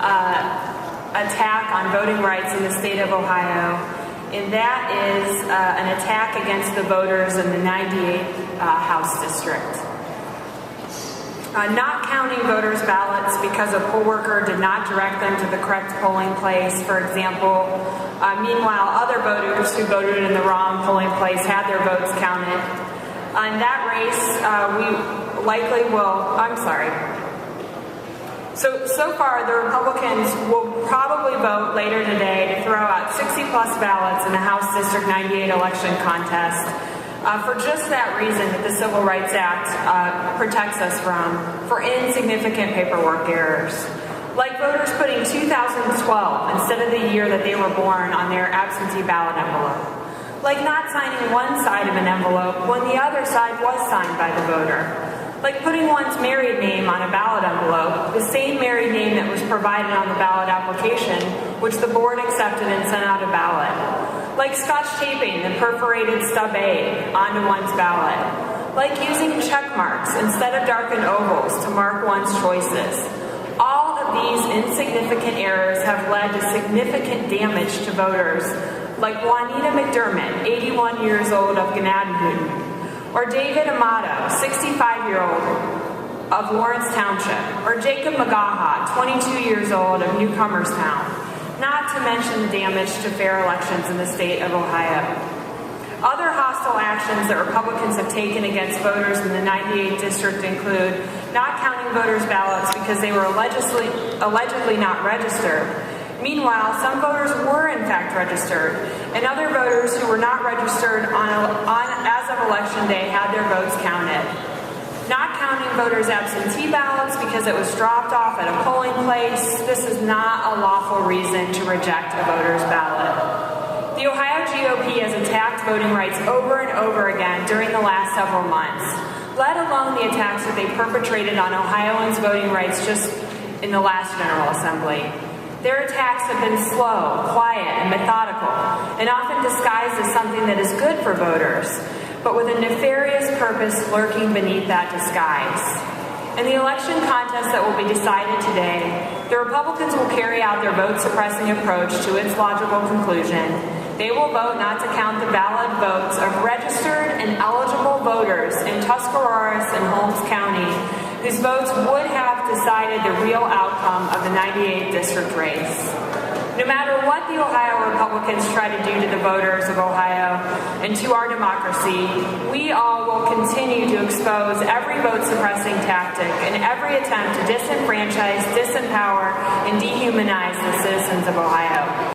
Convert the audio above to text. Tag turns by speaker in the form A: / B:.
A: attack on voting rights in the state of Ohio, and that is an attack against the voters in the 98th House District. Not counting voters' ballots because a poll worker did not direct them to the correct polling place, for example. Meanwhile, other voters who voted in the wrong polling place had their votes counted. In that race, we likely will, So far, the Republicans will probably vote later today to throw out 60-plus ballots in the House District 98 election contest for just that reason that the Civil Rights Act protects us from, for insignificant paperwork errors. Like voters putting 2012 instead of the year that they were born on their absentee ballot envelope. Like not signing one side of an envelope when the other side was signed by the voter. Like putting one's married name on a ballot envelope, the same married name that was provided on the ballot application, which the board accepted and sent out a ballot. Like scotch taping the perforated stub A onto one's ballot. Like using check marks instead of darkened ovals to mark one's choices. All of these insignificant errors have led to significant damage to voters, like Juanita McDermott, 81 years old of Gnadenhutten, or David Amato, 65-year-old of Lawrence Township, or Jacob McGaha, 22 years old of Newcomerstown, not to mention the damage to fair elections in the state of Ohio. Other hostile actions that Republicans have taken against voters in the 98th district include not counting voters' ballots because they were allegedly not registered. Meanwhile, some voters were in fact registered, and other voters who were not registered as of election day had their votes counted. Not counting voters' absentee ballots because it was dropped off at a polling place. This is not a lawful reason to reject a voter's ballot. The Ohio GOP has attacked voting rights over and over again during the last several months, let alone the attacks that they perpetrated on Ohioans' voting rights just in the last General Assembly. Their attacks have been slow, quiet, and methodical, and often disguised as something that is good for voters, but with a nefarious purpose lurking beneath that disguise. In the election contest that will be decided today, the Republicans will carry out their vote-suppressing approach to its logical conclusion. They will vote not to count the valid votes of registered and eligible voters in Tuscarawas and Holmes County, whose votes would have decided the real outcome of the 98th district race. No matter what the Ohio Republicans try to do to the voters of Ohio and to our democracy, we all will continue to expose every vote-suppressing tactic and every attempt to disenfranchise, disempower, and dehumanize the citizens of Ohio.